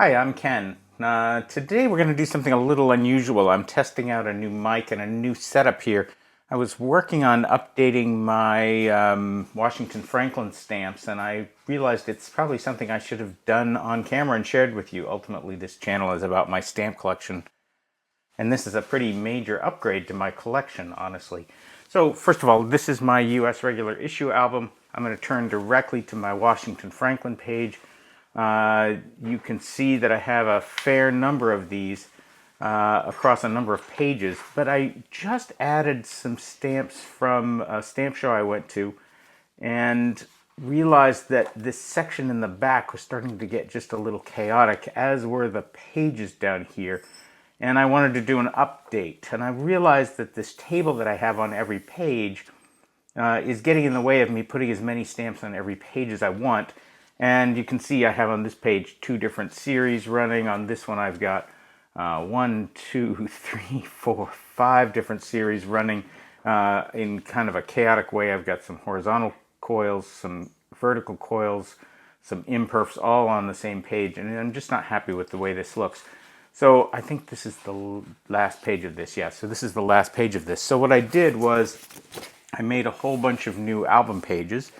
Hi, I'm Ken. Today we're going to do something a little unusual. I'm testing out a new mic and a new setup here. I was working on updating my Washington Franklin stamps, and I realized it's probably something I should have done on camera and shared with you. Ultimately, this channel is about my stamp collection, and this is a pretty major upgrade to my collection, honestly. So, first of all, this is my US regular issue album. I'm going to turn directly to my Washington Franklin page. You can see that I have a fair number of these across a number of pages, but I just added some stamps from a stamp show I went to and realized that this section in the back was starting to get just a little chaotic, as were the pages down here. And I wanted to do an update, and I realized that this table that I have on every page is getting in the way of me putting as many stamps on every page as I want. And you can see I have on this page two different series running. On this one I've got 1, 2, 3, 4, 5 different series running in kind of a chaotic way. I've got some horizontal coils, some vertical coils, some imperfs all on the same page, and I'm just not happy with the way this looks. So I think this is the last page of this. Yeah, so this is the last page of this. So what I did was I made a whole bunch of new album pages,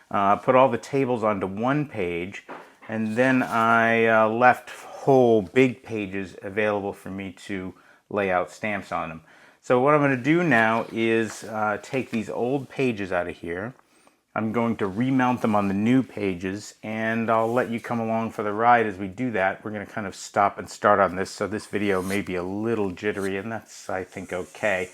put all the tables onto one page, and then I left whole big pages available for me to lay out stamps on them. So what I'm going to do now is take these old pages out of here. I'm going to remount them on the new pages, and I'll let you come along for the ride as we do that. We're going to kind of stop and start on this, so this video may be a little jittery, and that's, I think, okay.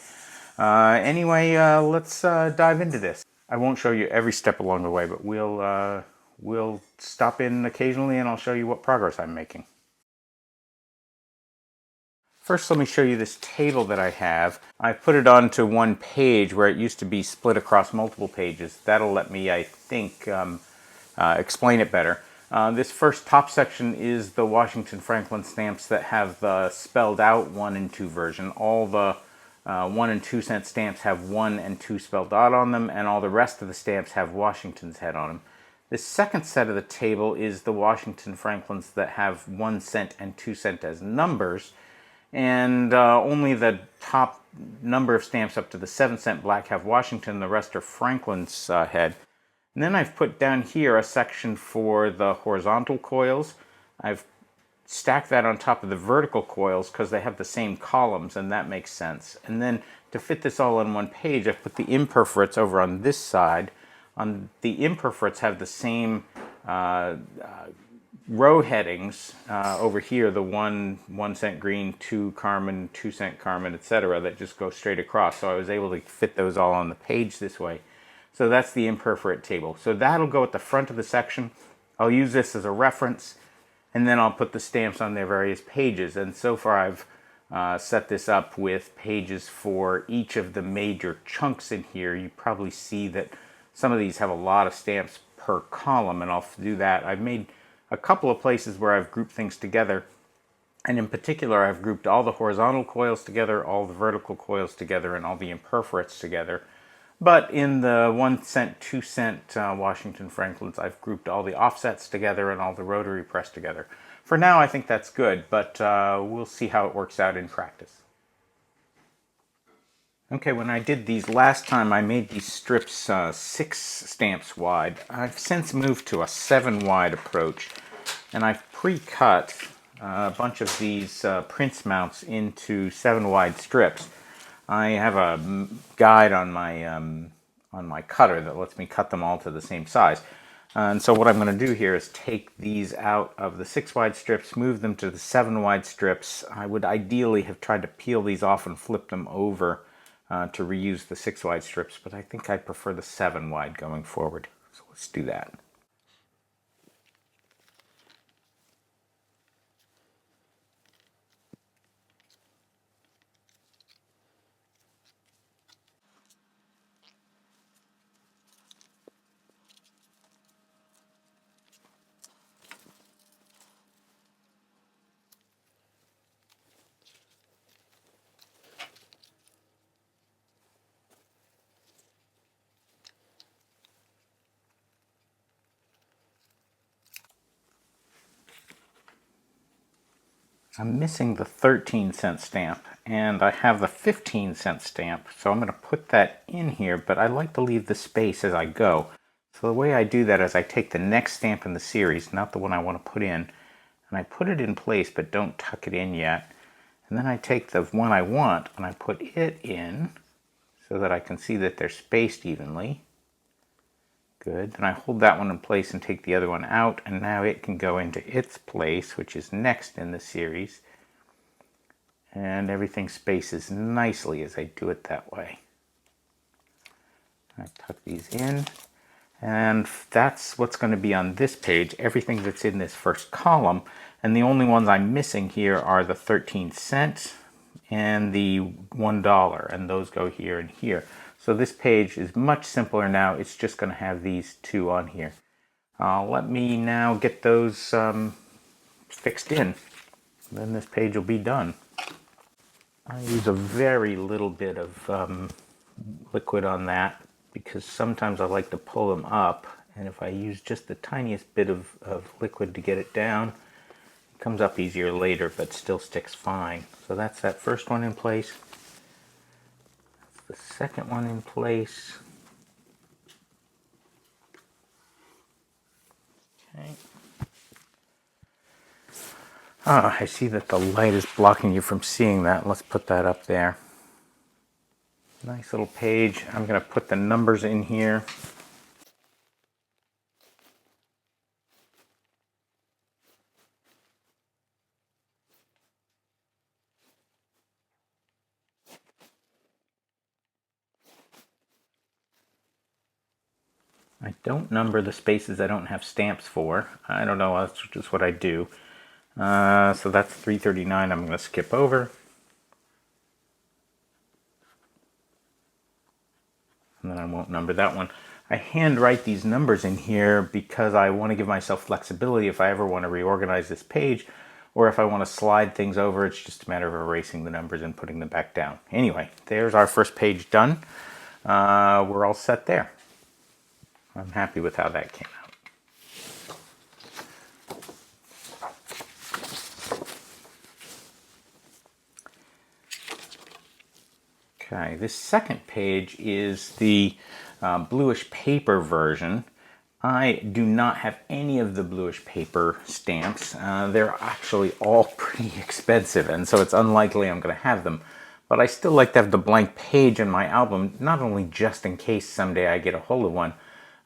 Anyway, let's dive into this. I won't show you every step along the way, but we'll stop in occasionally, and I'll show you what progress I'm making. First, let me show you this table that I have. I put it onto one page where it used to be split across multiple pages. That'll let me, I think, explain it better. This first top section is the Washington Franklin stamps that have the spelled out 1 and 2 version. All the 1 and 2 cent stamps have 1 and 2 spelled out on them, and all the rest of the stamps have Washington's head on them. The second set of the table is the Washington Franklins that have 1 cent and 2 cent as numbers, and only the top number of stamps up to the 7 cent black have Washington, the rest are Franklin's head. And then I've put down here a section for the horizontal coils. I've stacked that on top of the vertical coils because they have the same columns, and that makes sense. And then to fit this all on one page, I've put the imperforates over on this side. On the imperforates have the same row headings over here, the 1 cent green, 2 carmine, 2 cent carmine, etc., that just go straight across. So I was able to fit those all on the page this way. So that's the imperforate table. So that'll go at the front of the section. I'll use this as a reference, and then I'll put the stamps on their various pages. And so far I've set this up with pages for each of the major chunks in here. You probably see that some of these have a lot of stamps per column, and I'll do that. I've made a couple of places where I've grouped things together, and in particular I've grouped all the horizontal coils together, all the vertical coils together, and all the imperforates together. But in the 1 cent, 2 cent Washington Franklins, I've grouped all the offsets together and all the rotary press together. For now, I think that's good, but we'll see how it works out in practice. Okay, when I did these last time, I made these strips 6 stamps wide. I've since moved to a 7 wide approach, and I've pre-cut a bunch of these prince mounts into 7 wide strips. I have a guide on my cutter that lets me cut them all to the same size. And so what I'm going to do here is take these out of the 6 wide strips, move them to the 7 wide strips. I would ideally have tried to peel these off and flip them over to reuse the 6 wide strips, but I think I prefer the 7 wide going forward. So let's do that. I'm missing the 13-cent stamp, and I have the 15-cent stamp, so I'm going to put that in here, but I like to leave the space as I go. So the way I do that is I take the next stamp in the series, not the one I want to put in, and I put it in place but don't tuck it in yet. And then I take the one I want and I put it in so that I can see that they're spaced evenly. Good. Then I hold that one in place and take the other one out, and now it can go into its place, which is next in the series. And everything spaces nicely as I do it that way. I tuck these in, and that's what's going to be on this page, everything that's in this first column. And the only ones I'm missing here are the 13 cents and the $1, and those go here and here. So this page is much simpler now. It's just going to have these two on here. Let me now get those fixed in. Then this page will be done. I use a very little bit of liquid on that because sometimes I like to pull them up, and if I use just the tiniest bit of liquid to get it down, it comes up easier later but still sticks fine. So that's that first one in place. The second one in place. Okay. Ah, I see that the light is blocking you from seeing that. Let's put that up there. Nice little page. I'm going to put the numbers in here. I don't number the spaces I don't have stamps for. I don't know, that's just what I do. So that's 339 I'm going to skip over. And then I won't number that one. I handwrite these numbers in here because I want to give myself flexibility if I ever want to reorganize this page, or if I want to slide things over. It's just a matter of erasing the numbers and putting them back down. Anyway, there's our first page done. We're all set there. I'm happy with how that came out. Okay, this second page is the bluish paper version. I do not have any of the bluish paper stamps. They're actually all pretty expensive, and so it's unlikely I'm going to have them. But I still like to have the blank page in my album, not only just in case someday I get a hold of one,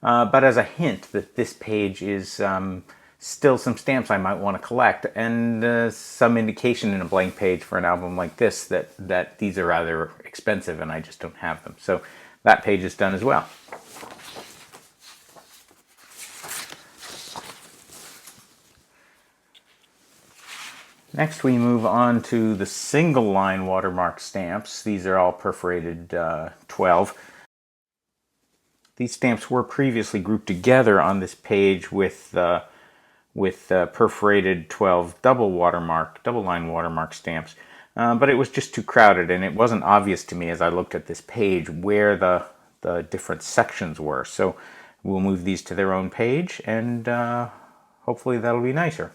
but as a hint that this page is still some stamps I might want to collect, and some indication in a blank page for an album like this that these are rather expensive and I just don't have them. So that page is done as well. Next we move on to the single line watermark stamps. These are all perforated 12. These stamps were previously grouped together on this page with perforated 12 double line watermark stamps. But it was just too crowded, and it wasn't obvious to me as I looked at this page where the different sections were. So we'll move these to their own page, and hopefully that'll be nicer.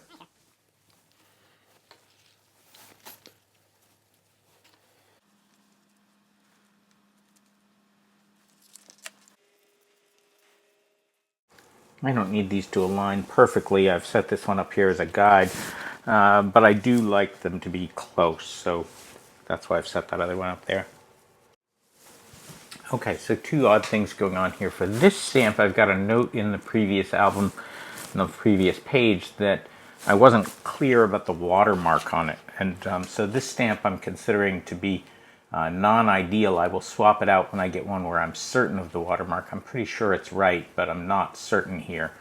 I don't need these to align perfectly. I've set this one up here as a guide, but I do like them to be close, so that's why I've set that other one up there. Okay, so two odd things going on here. For this stamp, I've got a note in the previous album, in the previous page, that I wasn't clear about the watermark on it. And so this stamp I'm considering to be non-ideal. I will swap it out when I get one where I'm certain of the watermark. I'm pretty sure it's right, but I'm not certain here.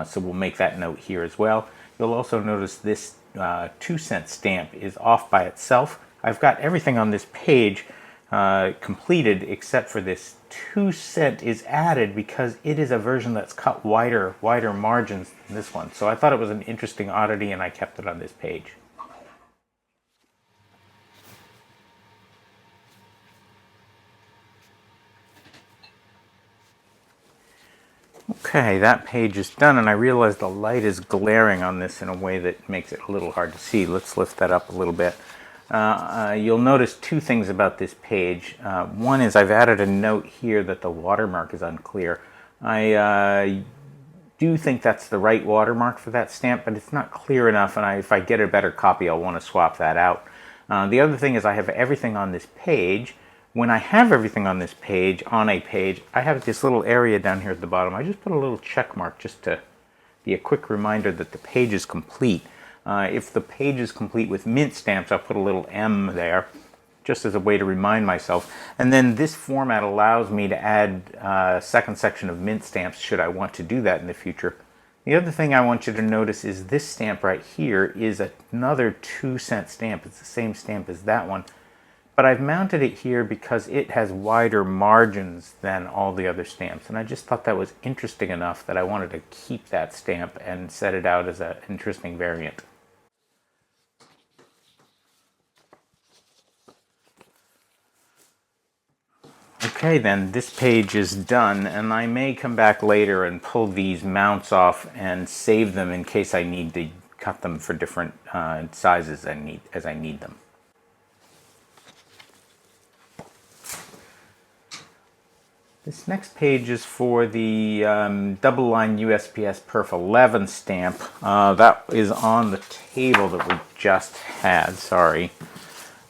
So we'll make that note here as well. You'll also notice this 2-cent stamp is off by itself. I've got everything on this page completed except for this 2-cent is added because it is a version that's cut wider margins than this one. So I thought it was an interesting oddity, and I kept it on this page. Okay, that page is done, and I realize the light is glaring on this in a way that makes it a little hard to see. Let's lift that up a little bit. You'll notice two things about this page. One is I've added a note here that the watermark is unclear. I do think that's the right watermark for that stamp, but it's not clear enough, and if I get a better copy, I'll want to swap that out. The other thing is I have everything on this page. When I have everything on this page, I have this little area down here at the bottom. I just put a little check mark just to be a quick reminder that the page is complete. If the page is complete with mint stamps, I'll put a little M there, just as a way to remind myself. And then this format allows me to add a second section of mint stamps should I want to do that in the future. The other thing I want you to notice is this stamp right here is another 2-cent stamp. It's the same stamp as that one. But I've mounted it here because it has wider margins than all the other stamps. And I just thought that was interesting enough that I wanted to keep that stamp and set it out as an interesting variant. Okay, then this page is done, and I may come back later and pull these mounts off and save them in case I need to cut them for different sizes as I need them. This next page is for the double line USPS Perf 11 stamp. That is on the table that we just had, sorry.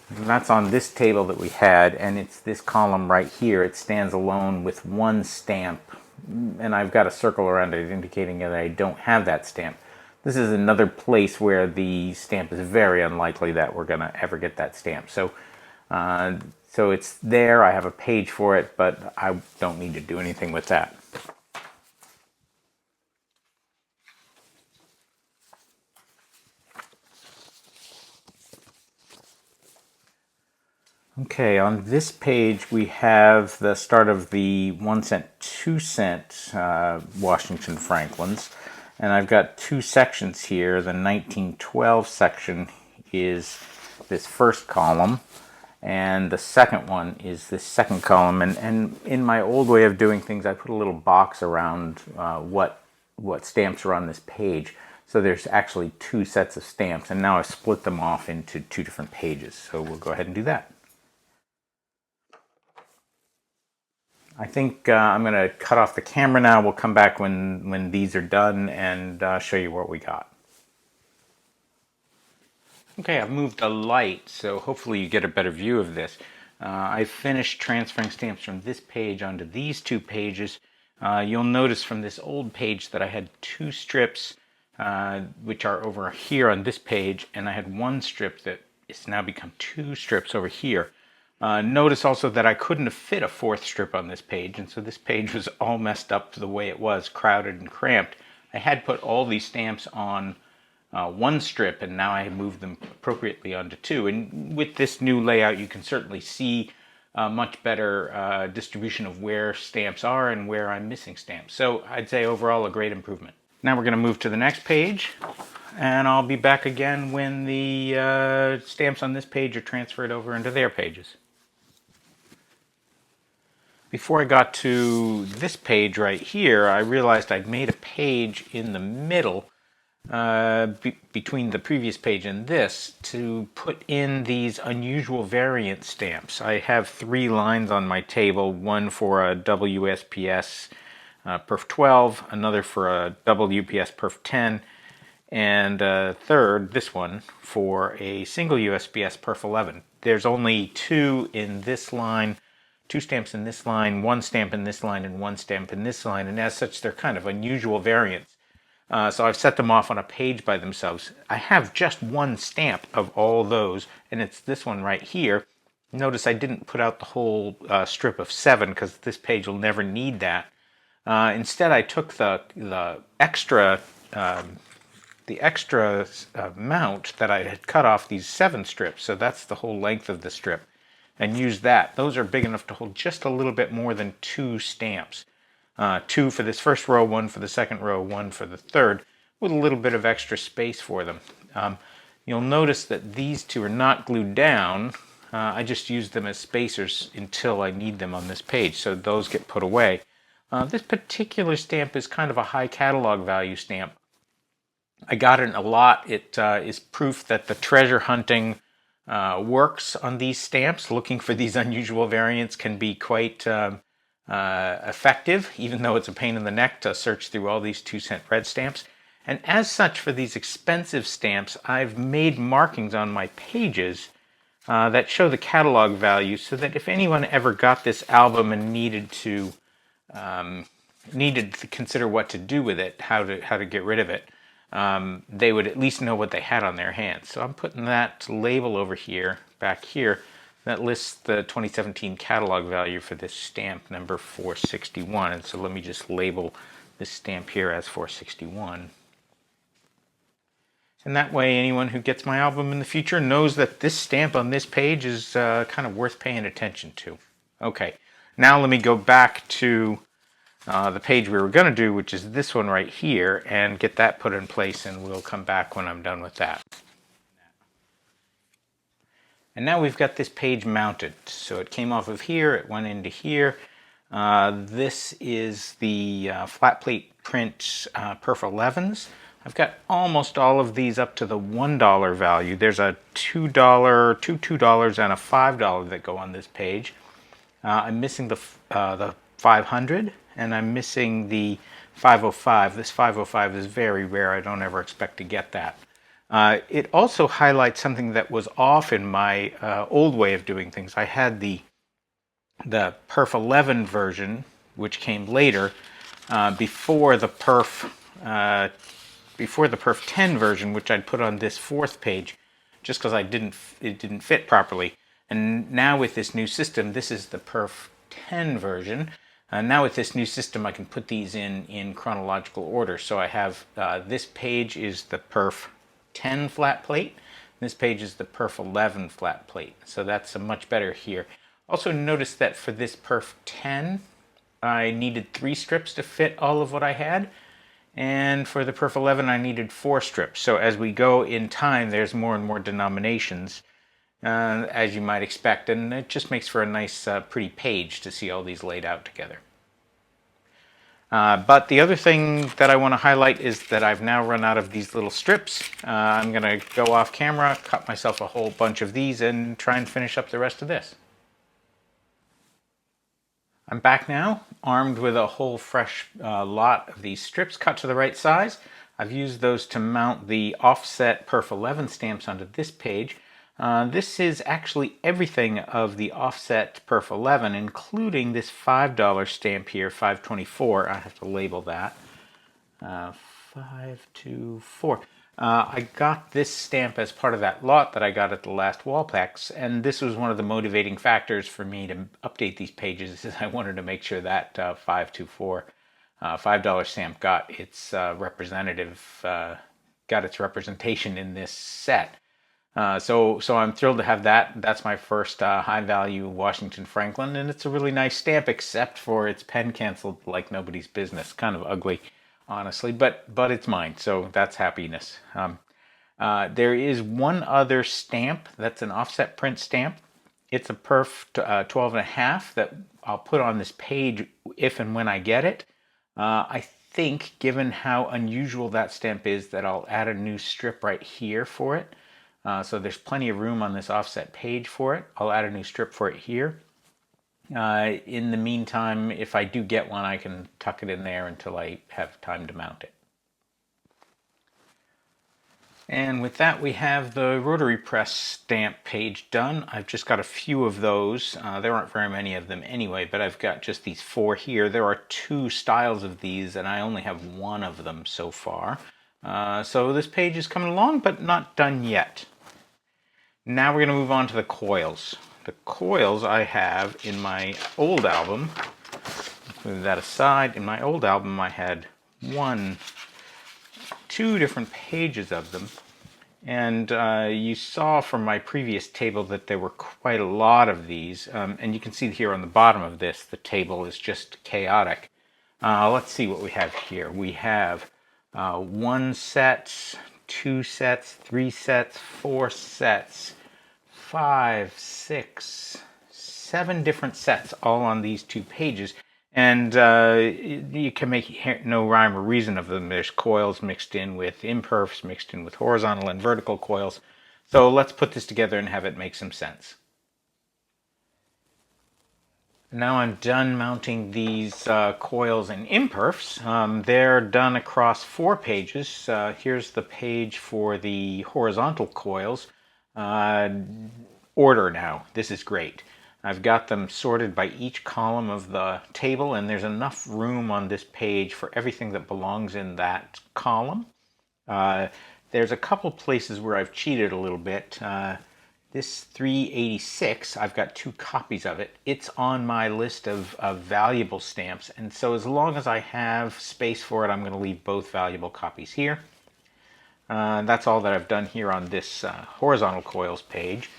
And that's on this table that we had, and it's this column right here. It stands alone with one stamp, and I've got a circle around it indicating that I don't have that stamp. This is another place where the stamp is very unlikely that we're going to ever get that stamp. So it's there, I have a page for it, but I don't need to do anything with that. Okay, on this page we have the start of the 1-cent, 2-cent Washington Franklins. And I've got two sections here. The 1912 section is this first column, and the second one is this second column. And in my old way of doing things, I put a little box around what stamps are on this page. So there's actually two sets of stamps, and now I've split them off into two different pages. So we'll go ahead and do that. I think I'm going to cut off the camera now. We'll come back when these are done and show you what we got. Okay, I've moved the light, so hopefully you get a better view of this. I finished transferring stamps from this page onto these two pages. You'll notice from this old page that I had two strips, which are over here on this page, and I had one strip that has now become two strips over here. Notice also that I couldn't have fit a fourth strip on this page, and so this page was all messed up the way it was, crowded and cramped. I had put all these stamps on one strip, and now I have moved them appropriately onto two. And with this new layout, you can certainly see a much better distribution of where stamps are and where I'm missing stamps. So I'd say overall a great improvement. Now we're going to move to the next page, and I'll be back again when the stamps on this page are transferred over into their pages. Before I got to this page right here, I realized I'd made a page in the middle between the previous page and this to put in these unusual variant stamps. I have three lines on my table, one for a WSPS Perf 12, another for a WPS Perf 10, and a third, this one, for a single USPS Perf 11. There's only two in this line, two stamps in this line, one stamp in this line, and one stamp in this line, and as such they're kind of unusual variants. So I've set them off on a page by themselves. I have just one stamp of all those, and it's this one right here. Notice I didn't put out the whole strip of 7 because this page will never need that. Instead I took the extra mount that I had cut off these 7 strips, so that's the whole length of the strip, and used that. Those are big enough to hold just a little bit more than 2 stamps. 2 for this first row, 1 for the second row, 1 for the third, with a little bit of extra space for them. You'll notice that these two are not glued down. I just used them as spacers until I need them on this page, so those get put away. This particular stamp is kind of a high catalog value stamp. I got it a lot. It is proof that the treasure hunting works on these stamps. Looking for these unusual variants can be quite effective, even though it's a pain in the neck to search through all these 2-cent red stamps. And as such, for these expensive stamps, I've made markings on my pages that show the catalog value, so that if anyone ever got this album and needed to consider what to do with it, how to get rid of it, they would at least know what they had on their hands. So I'm putting that label over here, back here, that lists the 2017 catalog value for this stamp, number 461. And so let me just label this stamp here as 461. And that way anyone who gets my album in the future knows that this stamp on this page is kind of worth paying attention to. Okay, now let me go back to the page we were going to do, which is this one right here, and get that put in place, and we'll come back when I'm done with that. And now we've got this page mounted. So it came off of here, it went into here. This is the flat plate print Perf 11s. I've got almost all of these up to the $1 value. There's a $2, two $2 and a $5 that go on this page. I'm missing the 500, and I'm missing the 505. This 505 is very rare. I don't ever expect to get that. It also highlights something that was off in my old way of doing things. I had the Perf 11 version, which came later, before the Perf 10 version, which I'd put on this 4th page, just because it didn't fit properly. And now with this new system, this is the Perf 10 version. Now with this new system, I can put these in chronological order. So I have this page is the Perf 10 flat plate. This page is the Perf 11 flat plate. So that's much better here. Also notice that for this Perf 10, I needed 3 strips to fit all of what I had. And for the Perf 11, I needed 4 strips. So as we go in time, there's more and more denominations, as you might expect. And it just makes for a nice, pretty page to see all these laid out together. But the other thing that I want to highlight is that I've now run out of these little strips. I'm going to go off camera, cut myself a whole bunch of these, and try and finish up the rest of this. I'm back now, armed with a whole fresh lot of these strips cut to the right size. I've used those to mount the offset Perf 11 stamps onto this page. This is actually everything of the offset Perf 11, including this $5 stamp here, 524. I have to label that. 524. I got this stamp as part of that lot that I got at the last WALPEX, and this was one of the motivating factors for me to update these pages, is I wanted to make sure that 524 $5 stamp got its representation in this set. So I'm thrilled to have that. That's my first high-value Washington Franklin, and it's a really nice stamp, except for its pen canceled like nobody's business. Kind of ugly, honestly, but it's mine, so that's happiness. There is one other stamp that's an offset print stamp. It's a Perf 12.5 that I'll put on this page if and when I get it. I think, given how unusual that stamp is, that I'll add a new strip right here for it. So there's plenty of room on this offset page for it. I'll add a new strip for it here. In the meantime, if I do get one, I can tuck it in there until I have time to mount it. And with that, we have the rotary press stamp page done. I've just got a few of those. There aren't very many of them anyway, but I've got just these 4 here. There are 2 styles of these, and I only have 1 of them so far. So this page is coming along, but not done yet. Now we're going to move on to the coils. The coils I have in my old album. Let's move that aside. In my old album, I had 2 different pages of them. And you saw from my previous table that there were quite a lot of these. And you can see here on the bottom of this, the table is just chaotic. Let's see what we have here. We have 1 set, 2 sets, 3 sets, 4 sets, 5, 6, 7 different sets all on these 2 pages. And you can make no rhyme or reason of them. There's coils mixed in with imperfs, mixed in with horizontal and vertical coils. So let's put this together and have it make some sense. Now I'm done mounting these coils and imperfs. They're done across 4 pages. Here's the page for the horizontal coils. Order now. This is great. I've got them sorted by each column of the table, and there's enough room on this page for everything that belongs in that column. There's a couple places where I've cheated a little bit. This 386, I've got 2 copies of it. It's on my list of valuable stamps, and so as long as I have space for it, I'm going to leave both valuable copies here. That's all that I've done here on this horizontal coils page.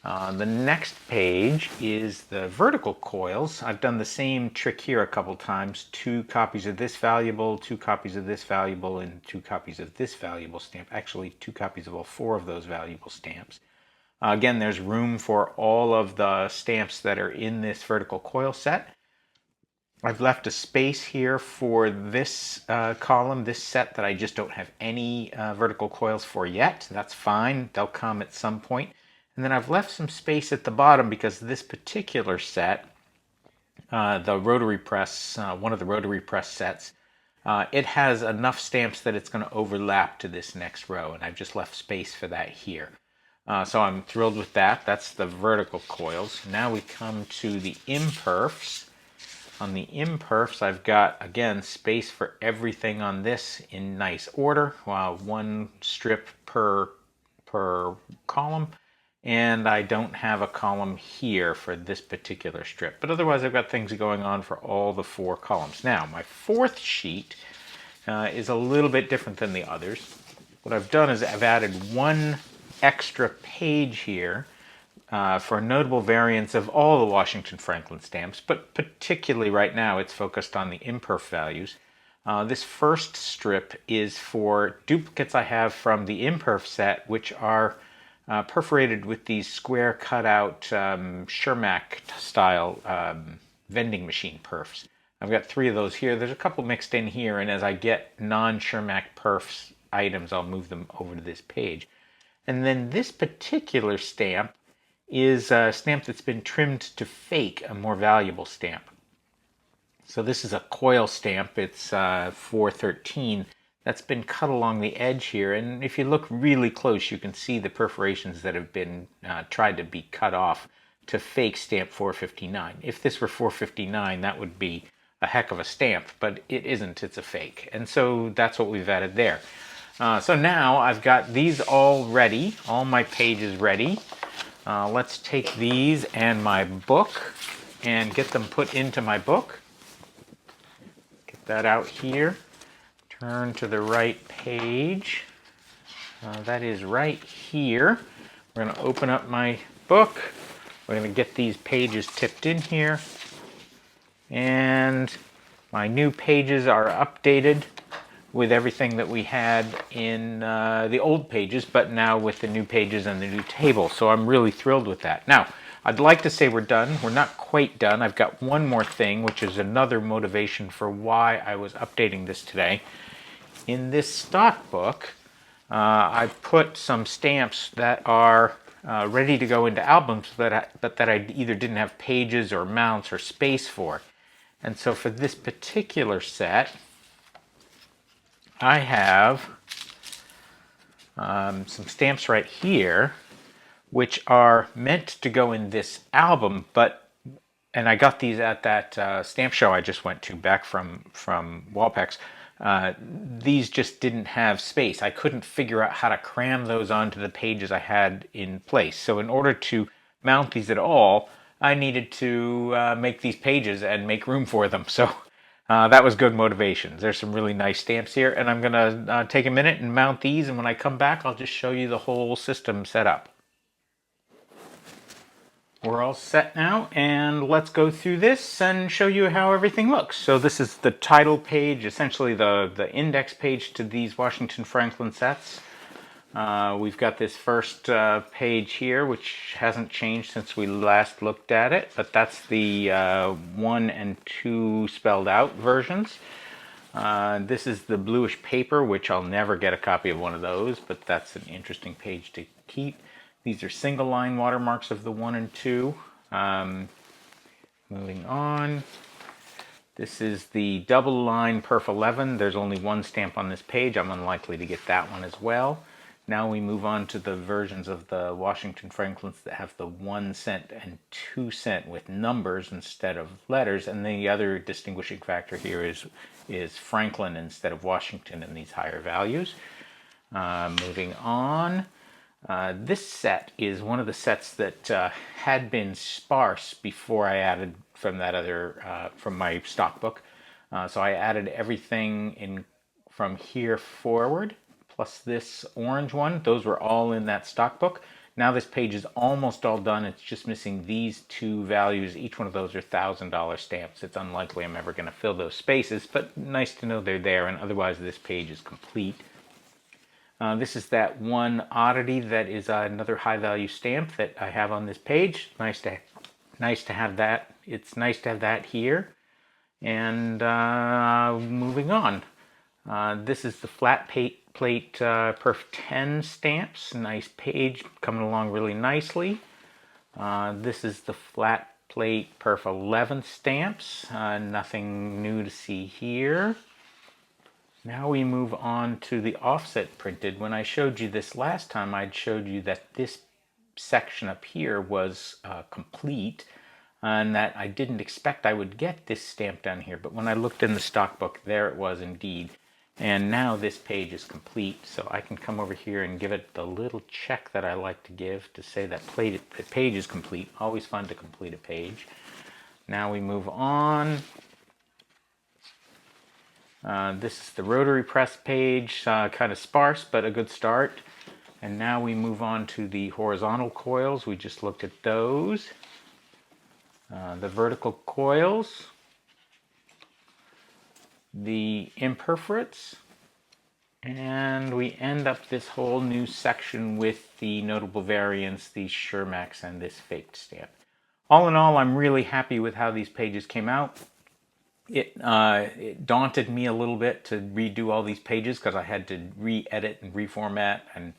The next page is the vertical coils. I've done the same trick here a couple times. 2 copies of this valuable, 2 copies of this valuable, and 2 copies of this valuable stamp. Actually, 2 copies of all 4 of those valuable stamps. Again, there's room for all of the stamps that are in this vertical coil set. I've left a space here for this column, this set that I just don't have any vertical coils for yet. That's fine. They'll come at some point. And then I've left some space at the bottom because this particular set, the rotary press, one of the rotary press sets, it has enough stamps that it's going to overlap to this next row, and I've just left space for that here. So I'm thrilled with that. That's the vertical coils. Now we come to the imperfs. On the imperfs, I've got, again, space for everything on this in nice order, 1 strip per column. And I don't have a column here for this particular strip. But otherwise, I've got things going on for all the 4 columns. Now, my 4th sheet is a little bit different than the others. What I've done is I've added 1 extra page here for a notable variance of all the Washington Franklin stamps, but particularly right now it's focused on the imperf values. This first strip is for duplicates I have from the imperf set, which are perforated with these square cutout Shermack style vending machine perfs. I've got 3 of those here. There's a couple mixed in here, and as I get non-Shermack perfs items, I'll move them over to this page. And then this particular stamp is a stamp that's been trimmed to fake a more valuable stamp. So this is a coil stamp. It's 413. That's been cut along the edge here, and if you look really close, you can see the perforations that have been tried to be cut off to fake stamp 459. If this were 459, that would be a heck of a stamp, but it isn't. It's a fake, and so that's what we've added there. So now I've got these all ready, all my pages ready. Let's take these and my book and get them put into my book. Get that out here. Turn to the right page. That is right here. We're going to open up my book. We're going to get these pages tipped in here. And my new pages are updated with everything that we had in the old pages, but now with the new pages and the new table. So I'm really thrilled with that. Now, I'd like to say we're done. We're not quite done. I've got one more thing, which is another motivation for why I was updating this today. In this stock book, I put some stamps that are ready to go into albums, but that I either didn't have pages or mounts or space for. And so for this particular set, I have some stamps right here, which are meant to go in this album, and I got these at that stamp show I just went to back from WALPEX. These just didn't have space. I couldn't figure out how to cram those onto the pages I had in place. So in order to mount these at all, I needed to make these pages and make room for them. So that was good motivation. There's some really nice stamps here, and I'm going to take a minute and mount these, and when I come back, I'll just show you the whole system set up. We're all set now, and let's go through this and show you how everything looks. So this is the title page, essentially the index page to these Washington Franklin sets. We've got this first page here, which hasn't changed since we last looked at it, but that's the 1 and 2 spelled out versions. This is the bluish paper, which I'll never get a copy of one of those, but that's an interesting page to keep. These are single line watermarks of the 1 and 2. Moving on. This is the double line perf 11. There's only one stamp on this page. I'm unlikely to get that one as well. Now we move on to the versions of the Washington Franklins that have the 1 cent and 2 cent with numbers instead of letters. And the other distinguishing factor here is Franklin instead of Washington in these higher values. Moving on. This set is one of the sets that had been sparse before I added from that other, from my stock book. So I added everything in from here forward, plus this orange one. Those were all in that stock book. Now this page is almost all done. It's just missing these 2 values. Each one of those are $1,000 stamps. It's unlikely I'm ever going to fill those spaces, but nice to know they're there, and otherwise this page is complete. This is that one oddity that is another high value stamp that I have on this page. Nice to have that. It's nice to have that here. And moving on. This is the flat plate perf 10 stamps. Nice page, coming along really nicely. This is the flat plate perf 11 stamps. Nothing new to see here. Now we move on to the offset printed. When I showed you this last time, I'd showed you that this section up here was complete, and that I didn't expect I would get this stamp down here. But when I looked in the stock book, there it was indeed. And now this page is complete, so I can come over here and give it the little check that I like to give to say that the page is complete. Always fun to complete a page. Now we move on. This is the rotary press page, kind of sparse, but a good start. And now we move on to the horizontal coils. We just looked at those. The vertical coils. The imperforates, and we end up this whole new section with the notable variants, the Shermax and this faked stamp. All in all, I'm really happy with how these pages came out. It daunted me a little bit to redo all these pages because I had to re-edit and reformat and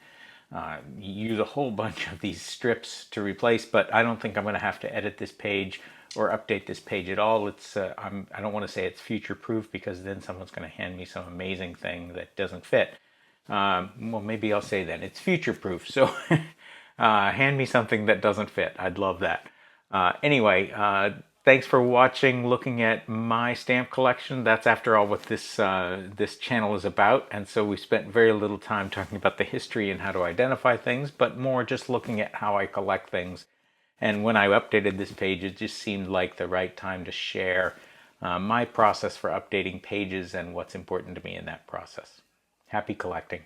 use a whole bunch of these strips to replace, but I don't think I'm going to have to edit this page or update this page at all. It's I don't want to say it's future-proof because then someone's going to hand me some amazing thing that doesn't fit. Well, maybe I'll say that. It's future-proof, so hand me something that doesn't fit. I'd love that. Anyway, thanks for watching, looking at my stamp collection. That's after all what this channel is about, and so we spent very little time talking about the history and how to identify things, but more just looking at how I collect things. And when I updated this page, it just seemed like the right time to share my process for updating pages and what's important to me in that process. Happy collecting.